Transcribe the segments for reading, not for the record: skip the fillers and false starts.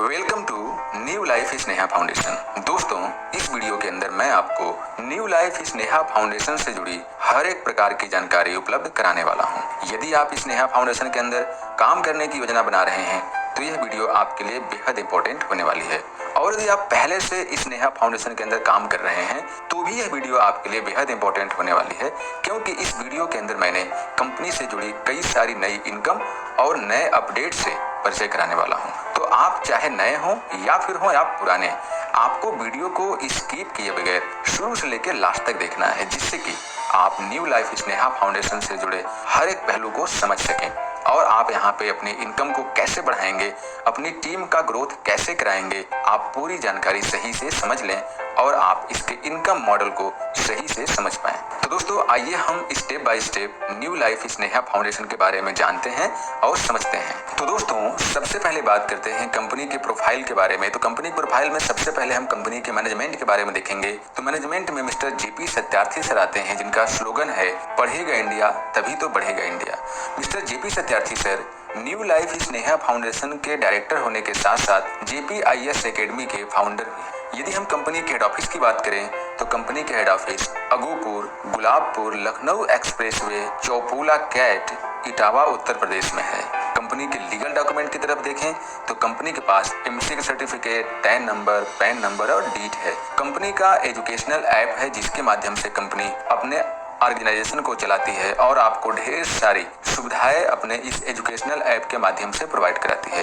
Welcome to new life Sneha foundation. दोस्तों, इस video के अंदर मैं आपको न्यू लाइफ स्नेहा फाउंडेशन से जुड़ी हर एक प्रकार की जानकारी उपलब्ध कराने वाला हूं। यदि आप स्नेहा फाउंडेशन के अंदर काम करने की योजना बना रहे हैं तो यह वीडियो आपके लिए बेहद इंपॉर्टेंट होने वाली है। और यदि आप पहले से स्नेहा फाउंडेशन के अंदर काम कर रहे हैं तो भी यह वीडियो आपके लिए बेहद इंपॉर्टेंट होने वाली है, क्योंकि इस वीडियो के अंदर मैंने कंपनी से जुड़ी कई सारी नई इनकम और नए अपडेट से परिचय कराने वाला हूं। तो आप चाहे नए हो या फिर हो आप पुराने, आपको वीडियो को स्किप किए बगैर शुरू से लेकर लास्ट तक देखना है, जिससे कि आप न्यू लाइफ स्नेहा फाउंडेशन से जुड़े हर एक पहलू को समझ सकें और आप यहाँ पे अपनी इनकम को कैसे बढ़ाएंगे, अपनी टीम का ग्रोथ कैसे कराएंगे, आप पूरी जानकारी सही से समझ लें और आप इसके इनकम मॉडल को सही से समझ पाएं। तो दोस्तों, आइए हम step by step new life Sneha foundation के बारे में जानते हैं और समझते हैं। तो दोस्तों, सबसे पहले बात करते हैं कंपनी के प्रोफाइल के बारे में। तो कंपनी प्रोफाइल में सबसे पहले हम कंपनी के मैनेजमेंट के बारे में देखेंगे। तो मैनेजमेंट में मिस्टर जेपी सत्यार्थी सर आते हैं, जिनका स्लोगन है पढ़ेगा इंडिया तभी तो बढ़ेगा India. Mister JP Satyarthi sir new life Sneha foundation के डायरेक्टर होने के साथ साथ JPIS एकेडमी के फाउंडर भी। यदि हम कंपनी के हेड ऑफिस की बात करें तो कंपनी के head office Agupur, Gulabpur, Lucknow expressway, Chaupula cut, Etawah, Uttar Pradesh में है। कंपनी के लीगल डॉक्यूमेंट की तरफ देखें तो कंपनी के पास MC का certificate, tan number, pan number और डीट है। कंपनी का एजुकेशनल ऐप है, जिसके माध्यम से कंपनी अपने ऑर्गेनाइजेशन को चलाती है और आपको ढेर सारी सुविधाएं अपने इस एजुकेशनल ऐप के माध्यम से प्रोवाइड कराती है।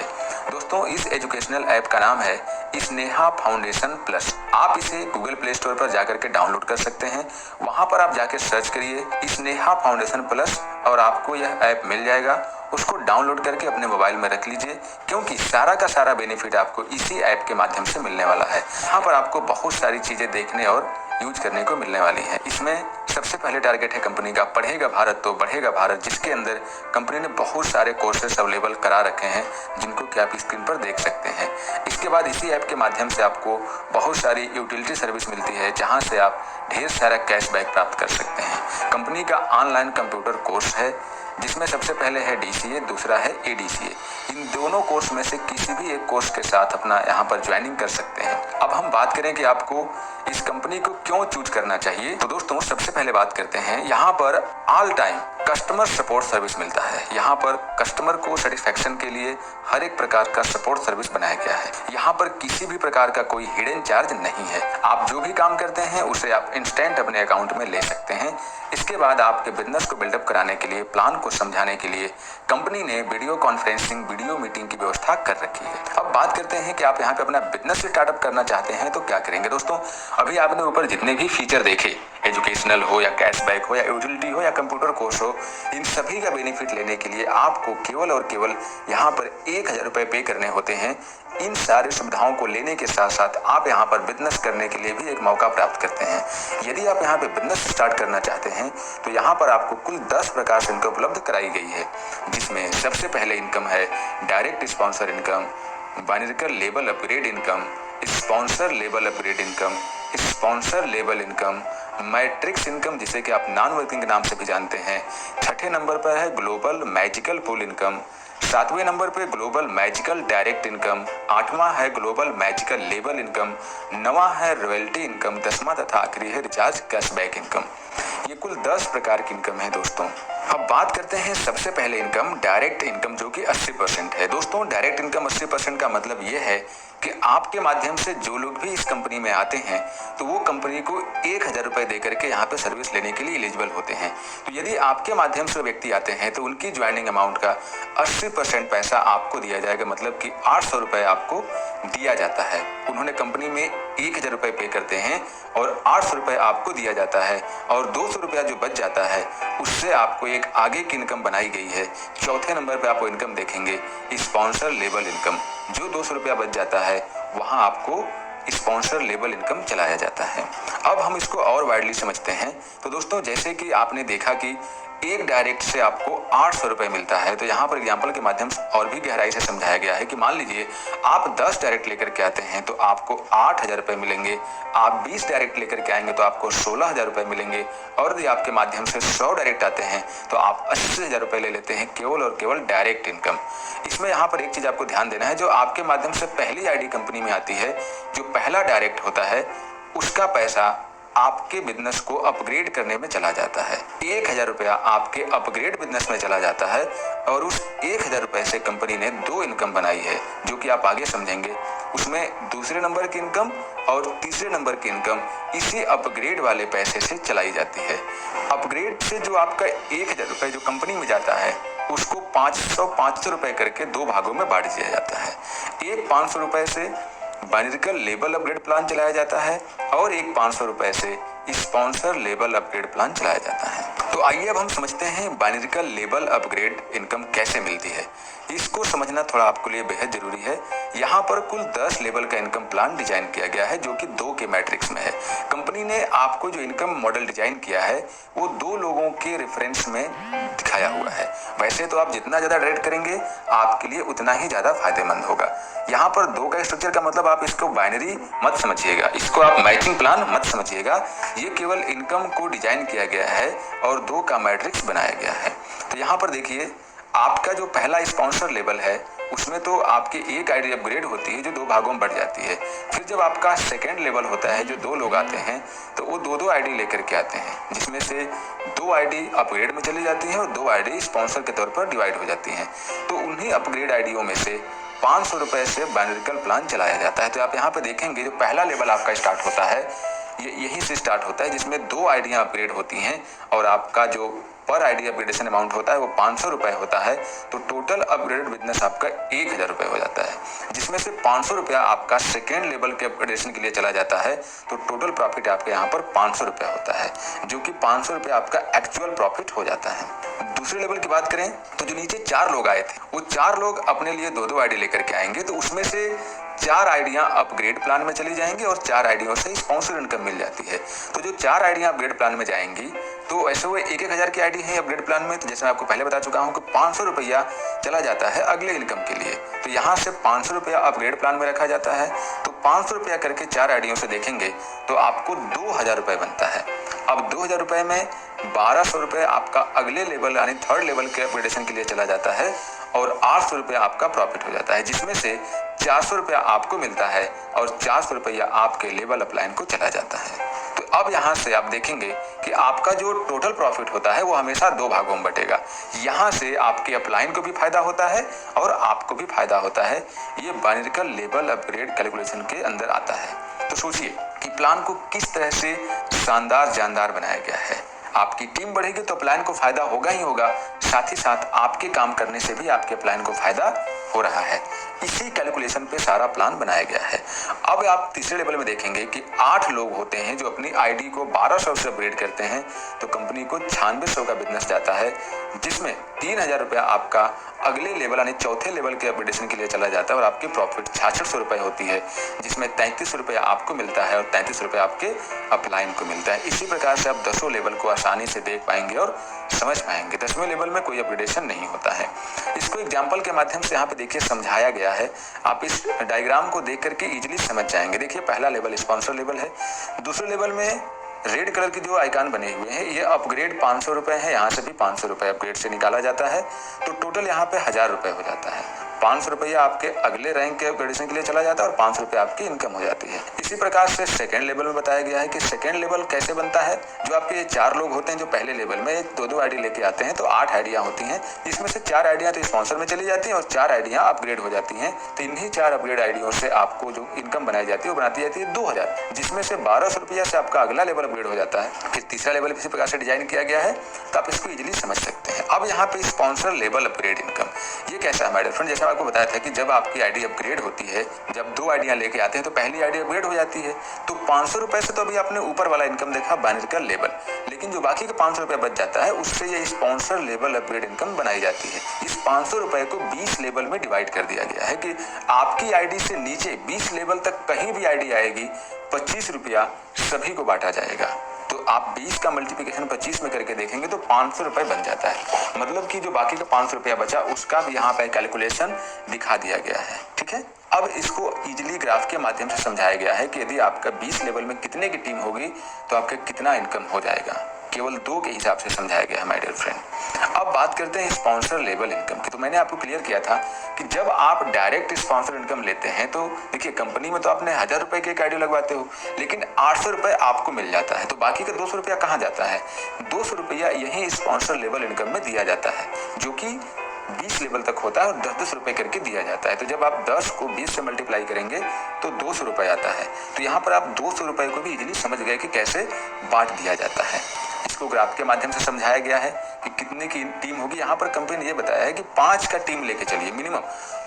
दोस्तों, इस एजुकेशनल ऐप का नाम है स्नेहा फाउंडेशन प्लस। आप इसे गूगल प्ले स्टोर पर जाकर के डाउनलोड कर सकते हैं। वहां पर आप जाकर सर्च करिए स्नेहा फाउंडेशन प्लस और आपको यह ऐप मिल जाएगा। उसको डाउनलोड करके अपने मोबाइल में रख लीजिए, क्योंकि सारा का सारा बेनिफिट आपको इसी ऐप के माध्यम से मिलने वाला है। यहाँ पर आपको बहुत सारी चीजें देखने और यूज करने को मिलने वाली है। इसमें सबसे पहले टारगेट है कंपनी का पढ़ेगा भारत तो बढ़ेगा भारत, जिसके अंदर कंपनी ने बहुत सारे कोर्सेस अवेलेबल करा रखे हैं, जिनको कि आप स्क्रीन पर देख सकते हैं। इसके बाद इसी ऐप के माध्यम से आपको बहुत सारी यूटिलिटी सर्विस मिलती है, जहां से आप ढेर सारा कैशबैक प्राप्त कर सकते हैं। कंपनी का ऑनलाइन कंप्यूटर कोर्स है, जिसमें सबसे पहले है DCA, दूसरा है ADCA। इन दोनों कोर्स में से किसी भी एक कोर्स के साथ अपना यहाँ पर ज्वाइनिंग कर सकते हैं। अब हम बात करें कि आपको इस कंपनी को क्यों चूज करना चाहिए। तो दोस्तों, सबसे पहले बात करते हैं, यहाँ पर all time customer support service मिलता है। यहाँ पर कस्टमर को सेटिस्फेक्शन के लिए हर एक प्रकार का सपोर्ट सर्विस बनाया गया है। यहाँ पर किसी भी प्रकार का कोई हिडन चार्ज नहीं है। आप जो भी काम करते हैं उसे आप इंस्टेंट अपने अकाउंट में ले सकते हैं। इसके बाद आपके बिजनेस को बिल्डअप कराने के लिए, प्लान को समझाने के लिए कंपनी ने वीडियो कॉन्फ्रेंसिंग, वीडियो मीटिंग की व्यवस्था कर रखी है। अब बात करते हैं कि आप यहाँ पे अपना बिजनेस स्टार्टअप करना चाहते हैं तो क्या करेंगे। दोस्तों, अभी आपने ऊपर जितने भी फीचर देखे, एजुकेशनल हो या कैशबैक हो या यूटिलिटी हो या कंप्यूटर कोर्स हो, इन सभी का बेनिफिट लेने के लिए आपको केवल और केवल यहाँ पर 1000 रुपये पे करने होते हैं। इन सारी सुविधाओं को लेने के साथ साथ आप यहाँ पर बिजनेस करने के लिए भी एक मौका प्राप्त करते हैं। यदि आप यहाँ पे बिजनेस स्टार्ट करना चाहते हैं तो यहाँ पर आपको कुल 10 प्रकार से इनकम उपलब्ध कराई गई है, जिसमें सबसे पहले इनकम है डायरेक्ट स्पॉन्सर इनकम, बाइनरिकल लेबल अपग्रेड इनकम, स्पॉन्सर लेबल अपग्रेड इनकम, स्पॉन्सर लेबल इनकम, मैट्रिक्स इनकम, जिसे कि आप नॉन वर्किंग के नाम से भी जानते हैं। छठे नंबर पर है ग्लोबल मैजिकल पूल इनकम, 7वें नंबर पे ग्लोबल मैजिकल डायरेक्ट इनकम, 8वां है ग्लोबल मैजिकल लेबल इनकम, 9वां है रॉयल्टी इनकम, 10वां तथा आखिरी है रिचार्ज कैशबैक इनकम। ये कुल 10 प्रकार की इनकम है दोस्तों। अब बात करते हैं सबसे पहले इनकम डायरेक्ट इनकम, जो कि 80% है। दोस्तों, डायरेक्ट इनकम 80% का मतलब ये है कि आपके माध्यम से जो लोग भी इस कंपनी में आते हैं तो वो कंपनी को 1000 रुपये दे करके यहाँ पे सर्विस लेने के लिए एलिजिबल होते हैं। तो यदि आपके माध्यम से व्यक्ति आते हैं तो उनकी ज्वाइनिंग अमाउंट का 80% पैसा आपको दिया जाएगा, मतलब कि 800 रुपये आपको दिया जाता है। उन्होंने कंपनी में 1000 रुपये पे करते हैं और 800 रुपये आपको दिया जाता है, और 200 रुपया जो बच जाता है उससे आपको एक आगे की इनकम बनाई गई है। चौथे नंबर पे आपको इनकम देखेंगे स्पॉन्सर लेबल इनकम। जो 200 रुपया बच जाता है वहां आपको स्पॉन्सर लेबल इनकम चलाया जाता है। अब हम इसको और वाइडली समझते हैं। तो दोस्तों, जैसे कि आपने देखा कि एक डायरेक्ट से आपको 800 रुपए मिलता है। तो यहाँ पर एग्जाम्पल के माध्यम से और भी गहराई से समझाया गया है कि मान लीजिए आप 10 डायरेक्ट लेकर के आते हैं तो आपको 8,000 रुपए मिलेंगे। आप 20 डायरेक्ट लेकर के आएंगे तो आपको 16,000 रुपए मिलेंगे। और यदि आपके माध्यम से 100 डायरेक्ट आते हैं तो आप 80,000 रुपए ले लेते हैं, केवल और केवल डायरेक्ट इनकम। इसमें यहाँ पर एक चीज आपको ध्यान देना है, जो आपके माध्यम से पहली आईडी कंपनी में आती है, जो पहला डायरेक्ट होता है, उसका पैसा आपके बिजनेस को अपग्रेड करने में चला जाता है। 1,000 रुपया आपके अपग्रेड बिजनेस में चला जाता है और उस 1,000 रुपए से कंपनी ने 2 इनकम बनाई है, जो कि आप आगे समझेंगे। उसमें दूसरे नंबर की इनकम और तीसरे नंबर की इनकम इसी अपग्रेड वाले पैसे से चलाई जाती है। अपग्रेड से जो आपका 1,000 रुपए जो कंपनी में जाता है, उसको 500 रुपए करके 2 भागों में बांट दिया जाता है। एक 500 रुपए से बाइनरिकल लेबल अपग्रेड प्लान चलाया जाता है और एक 500 रुपए से स्पॉन्सर लेबल अपग्रेड प्लान चलाया जाता है। तो आइए अब हम समझते हैं बाइनरिकल लेबल अपग्रेड इनकम कैसे मिलती है। इसको समझना थोड़ा आपके लिए बेहद जरूरी है। यहाँ पर कुल 10 लेवल का इनकम प्लान डिजाइन किया गया है, जो कि 2 के मैट्रिक्स में है। कंपनी ने आपको जो इनकम मॉडल डिजाइन किया है वो 2 लोगों के रेफरेंस में दिखाया हुआ है। वैसे तो आप जितना ज्यादा डायरेक्ट करेंगे आपके लिए उतना ही ज्यादा फायदेमंद होगा। यहाँ पर 2 का स्ट्रक्चर का मतलब आप इसको बाइनरी मत समझिएगा, इसको आप मैचिंग प्लान मत समझिएगा। ये केवल इनकम को डिजाइन किया गया है और 2 का मैट्रिक्स बनाया गया है। तो यहाँ पर देखिए, आपका जो पहला स्पॉन्सर लेवल है उसमें तो आपकी एक आईडी अपग्रेड होती है जो 2 भागों में बढ़ जाती है। फिर जब आपका सेकेंड लेवल होता है, जो 2 लोग आते हैं, तो वो 2-2 आईडी लेकर के आते हैं, जिसमें से 2 आईडी अपग्रेड में चली जाती हैं और 2 आईडी स्पॉन्सर के तौर पर डिवाइड हो जाती हैं। तो उन्हीं अपग्रेड आईडियों में से 500 रुपए से बाइनरिकल प्लान चलाया जाता है। तो आप यहाँ पे देखेंगे जो पहला लेवल आपका स्टार्ट होता है, यहीं से स्टार्ट होता है, जिसमें 2 आईडियाँ अपग्रेड होती हैं और आपका जो पर आईडी अपग्रेडेशन अमाउंट होता है वो 500 रुपए होता है। तो टोटल अपग्रेडेड बिजनेस आपका 1,000 रुपए हो जाता है, जिसमें से 500 रुपया आपका सेकेंड लेवल के अपग्रेडेशन के लिए चला जाता है। तो टोटल प्रॉफिट आपके यहाँ पर 500 रुपया होता है, जो कि 500 रुपया आपका एक्चुअल प्रॉफिट हो जाता है। दूसरे लेवल की बात करें तो जो नीचे 4 लोग आए थे, वो 4 लोग अपने लिए 2-2 आईडी लेकर के आएंगे। तो उसमें से 4 आईडियां अपग्रेड प्लान में चली जाएंगी और 4 आईडियों से स्पॉन्सर इनकम मिल जाती है। तो जो 4 आईडियां अपग्रेड प्लान में जाएंगी, तो ऐसे वो 1,000 की आईडी है अपग्रेड प्लान में। तो जैसे मैं आपको पहले बता चुका हूं कि 500 रुपया चला जाता है अगले इनकम के लिए। तो यहाँ से 500 रुपया अपग्रेड प्लान में रखा जाता है। तो 500 रुपया करके 4 आईडियों से देखेंगे तो आपको 2,000 रुपये बनता है। अब 2,000 रुपये में 1,200 रुपये आपका अगले लेवल यानी थर्ड लेवल के अपग्रेडेशन के लिए चला जाता है और 800 रुपया आपका प्रॉफिट हो जाता है, जिसमें से 400 रुपया आपको मिलता है और 400 रुपया आपके लेवल अपलाइन को चला जाता है। तो अब यहाँ से आप देखेंगे कि आपका जो टोटल प्रॉफिट होता है वो हमेशा 2 भागों में बटेगा। यहाँ से आपके अपलाइन को भी फायदा होता है और आपको भी फायदा होता है। ये बाइनरिकल लेवल अपग्रेड कैलकुलेशन के अंदर आता है। तो सोचिए कि प्लान को किस तरह से शानदार जानदार बनाया गया है। आपकी टीम बढ़ेगी तो अपलाइन को फायदा होगा ही होगा, साथ ही साथ आपके काम करने से भी आपके अपलाइन को फायदा हो रहा है। इसी कैलकुलेशन पे सारा प्लान बनाया गया है। अब आप तीसरे लेवल में देखेंगे कि 8 लोग होते हैं जो अपनी आईडी को 1200 से अपग्रेड करते हैं। तो कंपनी को 9600 का बिजनेस जाता है, जिसमें 3,000 रुपया आपका अगले लेवल यानी चौथे लेवल के अपग्रेडेशन के लिए चला जाता है और आपकी प्रॉफिट 6600 रुपये होती है, जिसमें 33 रुपया आपको मिलता है और 33 रुपया आपके अपलाइन को मिलता है। इसी प्रकार से आप 10 लेवल को आसानी से देख पाएंगे और समझ पाएंगे। 10वें लेवल में कोई अपग्रेडेशन नहीं होता है। इसको एग्जाम्पल के माध्यम से यहाँ पे देखिए समझाया गया है। आप इस डायग्राम को देख करके इजीली समझ जाएंगे। देखिए पहला लेवल स्पॉन्सर लेवल है। दूसरे लेवल में रेड कलर की जो आइकन बने हुए हैं ये अपग्रेड 500 रुपये है। यहाँ से भी 500 रुपये अपग्रेड से निकाला जाता है। तो टोटल यहाँ पे 1,000 रुपये हो जाता है। 500 रुपया आपके अगले रैंक के अपग्रेडेशन के लिए चला जाता है और 500 रुपये आपकी इनकम हो जाती है। इसी प्रकार से सेकंड लेवल में बताया गया है कि सेकंड लेवल कैसे बनता है। जो आपके 4 लोग होते हैं जो पहले लेवल में 2-2 आईडी लेके आते हैं, तो 8 आईडियाँ होती हैं। इसमें से 4 आईडियाँ तो स्पॉन्सर में चली जाती हैं और 4 आईडियाँ अपग्रेड हो जाती हैं। तो इन्हीं 4 अपग्रेड आईडियों से आपको जो इनकम बनाई जाती है वो बनाती जाती है 2,000, जिसमें से 1,200 रुपया से आपका अगला लेवल अपग्रेड हो जाता है। फिर तीसरा लेवल इसी प्रकार से डिजाइन किया गया है। तो आप इसको इजीली समझ सकते हैं। अब यहाँ पे स्पॉन्सर लेवल अपग्रेड इनकम ये कैसा है हमारे फ्रेंड, जैसा आपको बताया था कि जब आपकी आईडी अपग्रेड होती है, जब 2 आईडियां लेके आते हैं तो पहली आईडी अपग्रेड हो जाती है। तो 500 रुपए से तो अभी आपने ऊपर वाला इनकम देखा बाइनरिकल लेवल, लेकिन जो बाकी का 500 रुपया बच जाता है उससे ये स्पॉन्सर लेवल अपग्रेड इनकम बनाई जाती है। इस 500 रुपए को 20 लेवल में डिवाइड कर दिया गया है कि आपकी आईडी से नीचे 20 लेवल तक कहीं भी आईडी आएगी 25 रुपया सभी को बांटा जाएगा। तो आप 20 का मल्टीप्लिकेशन 25 में करके देखेंगे तो 500 रुपए बन जाता है। मतलब कि जो बाकी का 500 रुपया बचा उसका भी यहाँ पे कैलकुलेशन दिखा दिया गया है। ठीक है, अब इसको इजीली ग्राफ के माध्यम से समझाया गया है कि यदि आपका 20 लेवल में कितने की टीम होगी तो आपका कितना इनकम हो जाएगा। केवल 2 के हिसाब से समझाया गया है माय डियर फ्रेंड। अब बात करते हैं स्पॉन्सर लेवल इनकम की। तो मैंने आपको क्लियर किया था कि जब आप डायरेक्ट स्पॉन्सर इनकम लेते हैं तो देखिए कंपनी में तो आपने 1000 रुपए के एक आईडी लगवाते हो, लेकिन 800 रुपए आपको मिल जाता है। तो बाकी का 200 रुपया कहाँ जाता है? 200 रुपया यही स्पॉन्सर लेवल इनकम में दिया जाता है, जो कि 20 लेवल तक होता है और 10-10 रुपए करके दिया जाता है। तो जब आप 10 को 20 से मल्टीप्लाई करेंगे तो 200 रुपए आता है। तो यहाँ पर आप 200 रुपए को भी इजीली समझ गए कि कैसे बांट दिया जाता है। इसको ग्राफ के माध्यम से समझाया गया है कि कितने की टीम होगी। यहाँ पर कंपनी ने ये बताया है कि 5 का टीम लेके चलिए, मिनिमम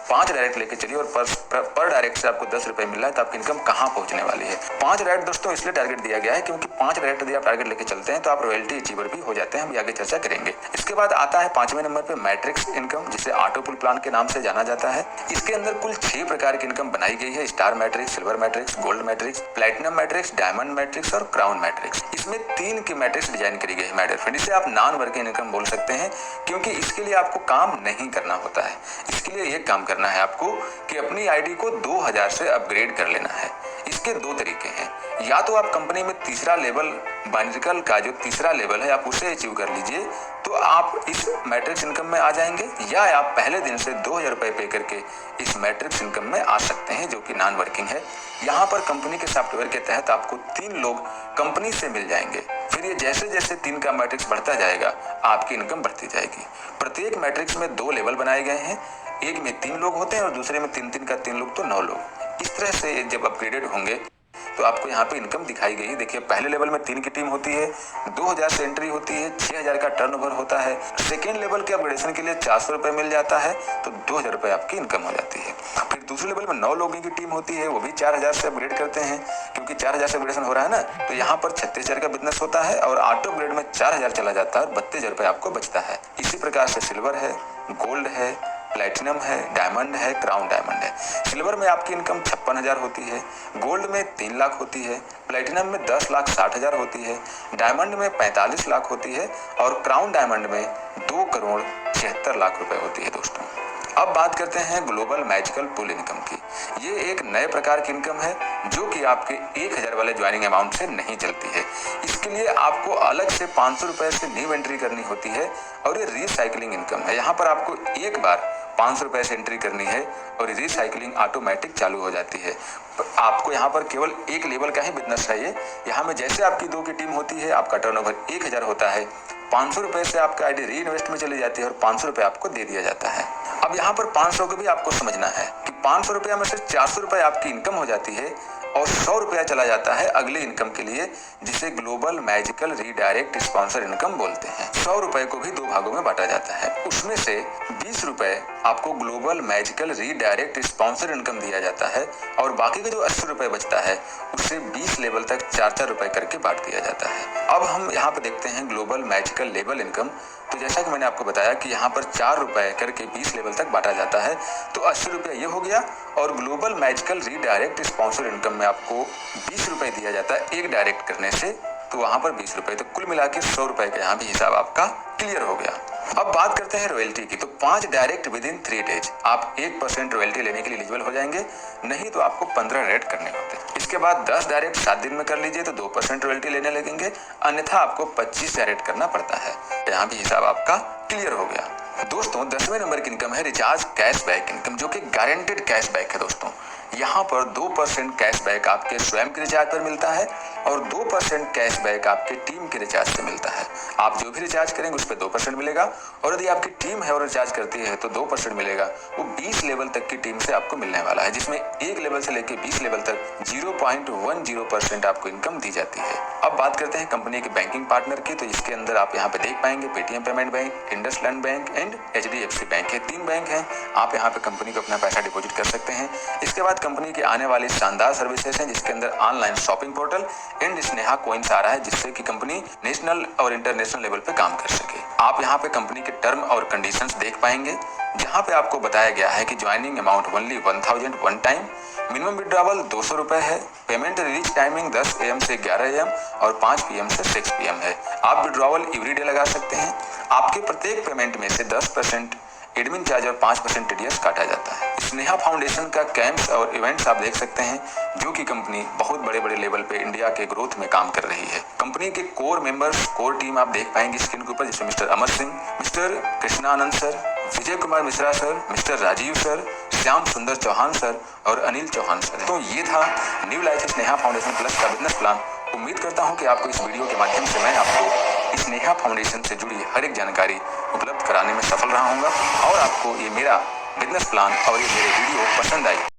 5 डायरेक्ट लेके चलिए और पर डायरेक्ट से आपको 10 रुपए मिल रहा है तो आपकी इनकम कहाँ पहुंचने वाली है। 5 डायरेक्ट दोस्तों इसलिए टारगेट दिया गया है क्योंकि 5 डायरेक्ट यदि आप टारगेट लेके चलते हैं तो आप रॉयल्टी अचीवर भी हो जाते हैं। हम आगे चर्चा करेंगे। इसके बाद आता है 5वें नंबर पे मैट्रिक्स इनकम, जिसे ऑटो पुल प्लान के नाम से जाना जाता है। इसके अंदर कुल 6 प्रकार की इनकम बनाई गई है। Star matrix, silver matrix, gold matrix, platinum matrix, diamond matrix और क्राउन मैट्रिक्स। इसमें 3 की मैट्रिक्स डिजाइन करी गई है माय डियर फ्रेंड। इसे आप नॉन वर्किंग इनकम बोल सकते हैं क्योंकि इसके लिए आपको काम नहीं करना होता है। इसके लिए एक काम करना है आपको कि अपनी आईडी को 2000 से अपग्रेड कर लेना है। इसके 2 तरीके हैं। या तो आप कंपनी में तीसरा लेवल बाइनरिकल का जो तीसरा लेवल है आप उसे अचीव कर लीजिए तो आप इस मैट्रिक्स इनकम में आ जाएंगे, या आप पहले दिन से 2000 रुपए पे करके इस मैट्रिक्स इनकम में आ सकते हैं, जो कि नॉन वर्किंग है। यहाँ पर कंपनी के सॉफ्टवेयर के तहत आपको 3 लोग कंपनी से मिल जाएंगे। फिर ये जैसे जैसे 3 का मैट्रिक्स बढ़ता जाएगा आपकी इनकम बढ़ती जाएगी। प्रत्येक मैट्रिक्स में 2 लेवल बनाए गए हैं। एक में 3 लोग होते हैं और दूसरे में 3-3 का 3 लोग तो 9 लोग। इस तरह से जब अपग्रेडेड होंगे तो आपको यहाँ पे इनकम दिखाई गई। देखिए पहले लेवल में 3 की टीम होती है, 2000 से एंट्री होती है, 6000 का टर्नओवर होता है। सेकेंड लेवल के अपग्रेडेशन के लिए 400 रुपए मिल जाता है तो 2000 रुपए आपकी इनकम हो जाती है। फिर दूसरे लेवल में 9 लोगों की टीम होती है, वो भी 4000 से अपग्रेड करते हैं क्योंकि 4000 से अपग्रेडेशन हो रहा है ना, तो यहाँ पर 36,000 का बिजनेस होता है और ऑटो अपग्रेड में 4000 चला जाता है और 32,000 रुपए आपको बचता है। इसी प्रकार से सिल्वर है, गोल्ड है, प्लैटिनम है, डायमंड है, क्राउन डायमंड है। सिल्वर में आपकी इनकम 56,000 होती है, गोल्ड में 3 लाख होती है, प्लैटिनम में 10,60,000 होती है, डायमंड में 45 लाख होती है और क्राउन डायमंड में 2,76,00,000 रुपए होती है दोस्तों। अब बात करते हैं ग्लोबल मैजिकल पुल इनकम की। ये एक नए प्रकार की इनकम है जो कि आपके 1000 वाले ज्वाइनिंग अमाउंट से नहीं चलती है। इसके लिए आपको अलग से 500 रुपए से न्यू एंट्री करनी होती है और ये रिसाइकलिंग इनकम है। यहाँ पर आपको एक बार 500 रुपए से एंट्री करनी है और रिसाइकलिंग ऑटोमेटिक चालू हो जाती है। आपको यहाँ पर केवल एक लेवल का ही बिजनेस चाहिए। यहाँ में जैसे आपकी 2 की टीम होती है, आपका टर्नओवर 1000 होता है, 500 रुपए से आपका आईडी री इन्वेस्ट में चली जाती है और 500 रुपए आपको दे दिया जाता है। अब यहाँ पर 500 को भी आपको समझना है कि 500 रुपया में से 400 रुपए आपकी इनकम हो जाती है और 100 रुपया चला जाता है अगले इनकम के लिए, जिसे global magical redirect sponsor income बोलते हैं। 100 रुपए को भी 2 भागों में बांटा जाता है। उसमें से 20 रुपए आपको global magical redirect sponsor income दिया जाता है और बाकी का जो 80 रुपए बचता है उससे 20 लेवल तक 4-4 रुपए करके बांट दिया जाता है। अब हम यहाँ पे देखते हैं ग्लोबल मैजिकल लेवल इनकम। तो जैसा कि मैंने आपको बताया कि यहाँ पर 4 रुपए करके 20 लेवल तक बांटा जाता है, तो 80 रुपया ये हो गया और global magical redirect sponsor income में आपको 20 रुपए दिया जाता है एक डायरेक्ट करने से, तो वहां पर 20 रुपए, तो कुल मिला के 100 रुपए का यहाँ भी हिसाब आपका क्लियर हो गया। अब बात करते हैं रॉयल्टी की। तो 5 डायरेक्ट विद इन 3 डेज आप 1% रॉयल्टी लेने के लिए एलिजिबल हो जाएंगे, नहीं तो आपको 15 डायरेक्ट करने होते हैं। इसके बाद 10 डायरेक्ट 7 दिन में कर लीजिए तो 2% रॉयल्टी लेने लगेंगे, अन्यथा आपको 25 डायरेक्ट करना पड़ता है। यहाँ भी हिसाब आपका क्लियर हो गया। दोस्तों 10वें नंबर की इनकम है रिचार्ज कैशबैक इनकम, जो कि गारंटेड कैशबैक है दोस्तों। यहाँ पर 2% कैशबैक आपके स्वयं के रिचार्ज पर मिलता है और 2% कैशबैक आपके टीम के रिचार्ज से मिलता है। आप जो भी रिचार्ज करेंगे उस पर 2% मिलेगा और यदि आपकी टीम है और रिचार्ज करती है तो 2% मिलेगा। वो 20 लेवल तक की टीम से आपको मिलने वाला है, जिसमें 1 लेवल से लेकर 20 लेवल तक 0.10% आपको इनकम दी जाती है। अब बात करते हैं कंपनी के बैंकिंग पार्टनर की। तो इसके अंदर आप यहाँ पे देख पाएंगे Paytm payment bank, IndusInd bank and HDFC bank, ये 3 बैंक हैं। आप यहाँ पे कंपनी को अपना पैसा डिपॉजिट कर सकते हैं। इसके बाद कंपनी के आने वाली शानदार सर्विसेज हैं, जिसके अंदर online shopping portal and Sneha coins आ रहा है, जिससे कि कंपनी नेशनल और इंटरनेशनल लेवल पे काम कर सके। आप यहाँ पे कंपनी के टर्म और कंडीशंस देख पाएंगे। जहां पे आपको बताया गया है कि joining amount only 1000 one time, minimum withdrawal 200 रुपए है, पेमेंट रिलीज टाइमिंग 10 AM से 11 AM और 5 PM से 6 PM है। आप विड्रॉवल एवरीडे लगा सकते हैं। आपके प्रत्येक पेमेंट में से 10% एडमिन चार्ज और 5% TDS काटा जाता है। स्नेहा फाउंडेशन का कैंप्स और इवेंट्स आप देख सकते हैं, जो कि कंपनी बहुत बड़े बड़े लेवल पे इंडिया के ग्रोथ में काम कर रही है। कंपनी के कोर मेंबर्स, कोर टीम आप देख पाएंगे स्क्रीन के ऊपर, जैसे mister Amar Singh, mister Krishnanand sir, Vijay Kumar Mishra sir, mister Rajeev sir, Shyam Sundar Chauhan sir और अनिल चौहान सर। तो ये था new life Sneha foundation plus का बिजनेस प्लान। उम्मीद करता हूं कि आपको इस वीडियो के माध्यम से मैं आपको स्नेहा फाउंडेशन से जुड़ी हर एक जानकारी उपलब्ध कराने में सफल रहा हूंगा और आपको ये मेरा बिजनेस प्लान और ये मेरे वीडियो पसंद आई